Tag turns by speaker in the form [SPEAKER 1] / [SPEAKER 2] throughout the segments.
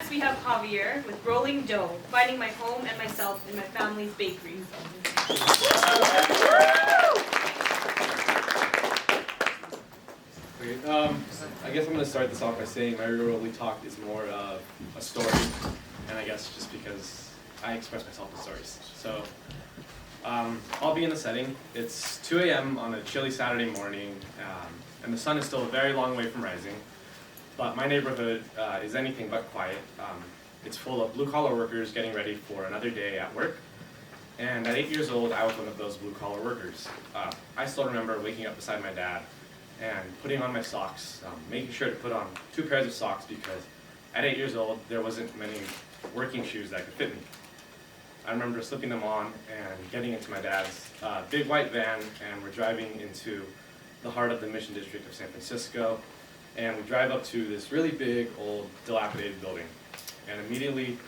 [SPEAKER 1] Next, we have Javier with rolling dough, finding my home and myself in my family's bakery.
[SPEAKER 2] Okay, I guess I'm going to start this off by saying my Roble talk is more of a story, and I guess just because I express myself in stories. So, I'll be in the setting. It's 2 a.m. on a chilly Saturday morning, and the sun is still a very long way from rising, but my neighborhood is anything but quiet. It's full of blue-collar workers getting ready for another day at work, and at 8 years old, I was one of those blue-collar workers. I still remember waking up beside my dad and putting on my socks, making sure to put on 2 pairs of socks because at 8 years old, there wasn't many working shoes that could fit me. I remember slipping them on and getting into my dad's big white van, and we're driving into the heart of the Mission District of San Francisco, and we drive up to this really big, old, dilapidated building. And immediately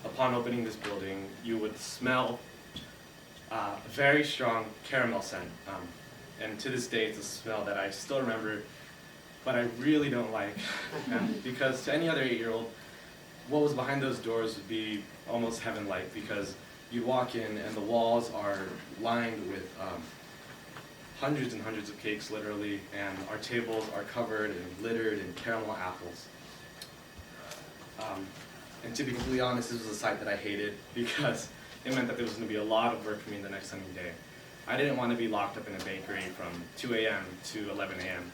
[SPEAKER 2] upon opening this building, you would smell a very strong caramel scent. And to this day, it's a smell that I still remember, but I really don't like. Because to any other 8-year-old, what was behind those doors would be almost heaven-like, because you walk in and the walls are lined with hundreds and hundreds of cakes, literally, and our tables are covered and littered in caramel apples. And to be completely honest, this was a sight that I hated because it meant that there was going to be a lot of work for me the next coming day. I didn't want to be locked up in a bakery from 2 a.m. to 11 a.m.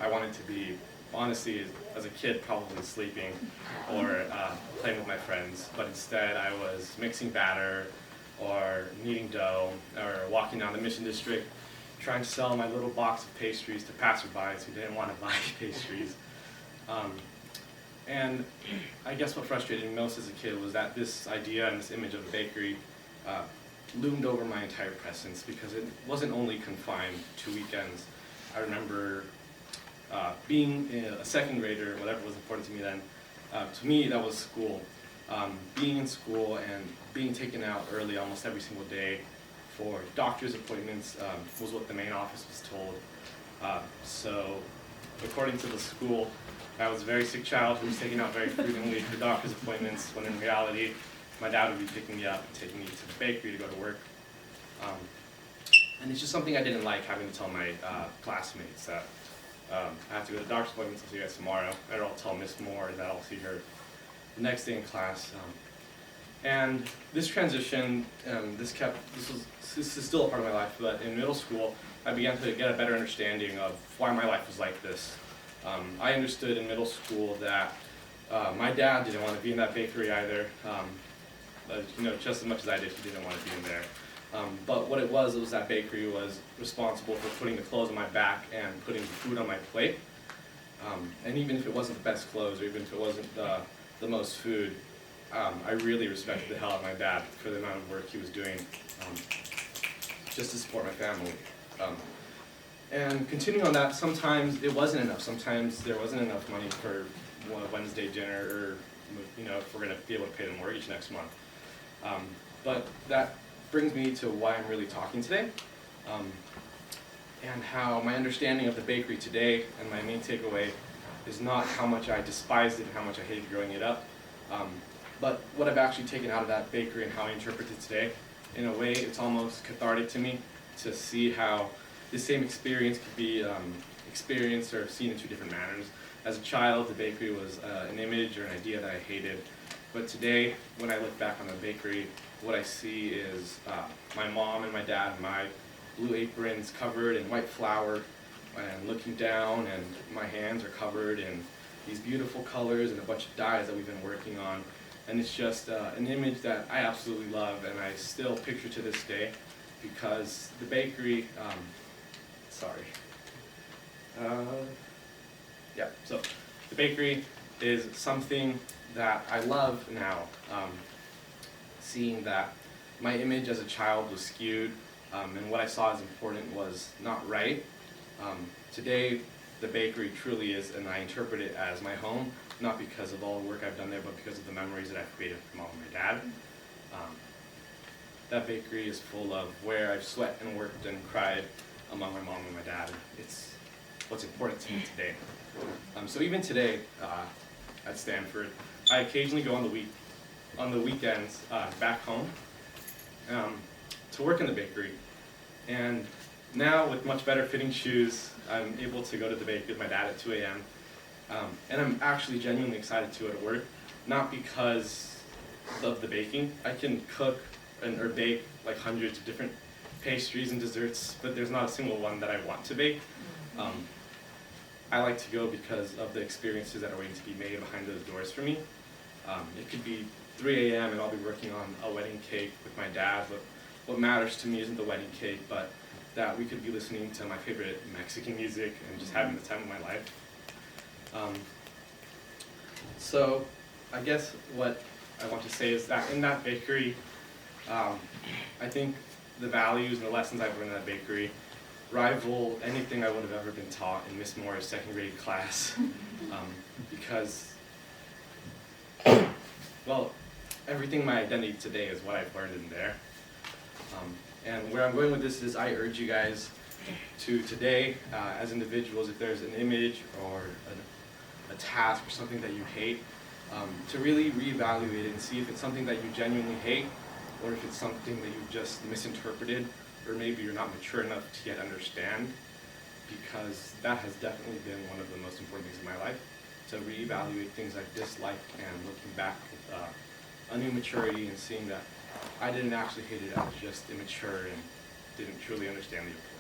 [SPEAKER 2] I wanted to be, honestly, as a kid, probably sleeping or playing with my friends, but instead I was mixing batter or kneading dough or walking down the Mission District trying to sell my little box of pastries to passerbys who didn't want to buy pastries. And I guess what frustrated me most as a kid was that this idea and this image of a bakery loomed over my entire presence, because it wasn't only confined to weekends. I remember being a second grader, whatever was important to me then. To me, that was school. Being in school and being taken out early almost every single day for doctor's appointments was what the main office was told. So, according to the school, I was a very sick child who was taken out very frequently for doctor's appointments, when in reality, my dad would be picking me up and taking me to the bakery to go to work. And it's just something I didn't like, having to tell my classmates that I have to go to doctor's appointments. I'll see you guys tomorrow. Or I'll tell Miss Moore that I'll see her the next day in class. And this transition, this is still a part of my life, but in middle school, I began to get a better understanding of why my life was like this. I understood in middle school that my dad didn't want to be in that bakery either. Just as much as I did, he didn't want to be in there. But what it was that bakery was responsible for putting the clothes on my back and putting the food on my plate. And even if it wasn't the best clothes, or even if it wasn't the most food, I really respected the hell out of my dad for the amount of work he was doing just to support my family. And continuing on that, sometimes it wasn't enough. Sometimes there wasn't enough money for a Wednesday dinner, or if we're going to be able to pay the mortgage next month. But that brings me to why I'm really talking today, and how my understanding of the bakery today and my main takeaway is not how much I despised it and how much I hated growing it up, but what I've actually taken out of that bakery and how I interpret it today. In a way, it's almost cathartic to me to see how this same experience could be experienced or seen in 2 different manners. As a child, the bakery was an image or an idea that I hated. But today, when I look back on the bakery, what I see is my mom and my dad in my blue aprons covered in white flour, and looking down, and my hands are covered in these beautiful colors and a bunch of dyes that we've been working on. And it's just an image that I absolutely love, and I still picture to this day, because the bakery, so the bakery is something that I love now, seeing that my image as a child was skewed, and what I saw as important was not right. Today, the bakery truly is, and I interpret it as my home, not because of all the work I've done there, but because of the memories that I've created with mom and my dad. That bakery is full of where I've sweat and worked and cried among my mom and my dad. It's what's important to me today. So even today, at Stanford. I occasionally go on the weekends back home to work in the bakery. And now with much better fitting shoes, I'm able to go to the bakery with my dad at 2 a.m. And I'm actually genuinely excited to go to work, not because of the baking. I can cook or bake like hundreds of different pastries and desserts, but there's not a single one that I want to bake. I like to go because of the experiences that are waiting to be made behind those doors for me. It could be 3 a.m. and I'll be working on a wedding cake with my dad, but what matters to me isn't the wedding cake, but that we could be listening to my favorite Mexican music and just having the time of my life. So I guess what I want to say is that in that bakery, I think the values and the lessons I've learned in that bakery rival anything I would have ever been taught in Miss Moore's second grade class. Because, well, everything my identity today is what I've learned in there. And where I'm going with this is I urge you guys to today, as individuals, if there's an image or a task or something that you hate, to really reevaluate it and see if it's something that you genuinely hate or if it's something that you've just misinterpreted or maybe you're not mature enough to yet understand, because that has definitely been one of the most important things in my life, to reevaluate things I dislike and looking back with a new maturity and seeing that I didn't actually hate it, I was just immature and didn't truly understand the importance.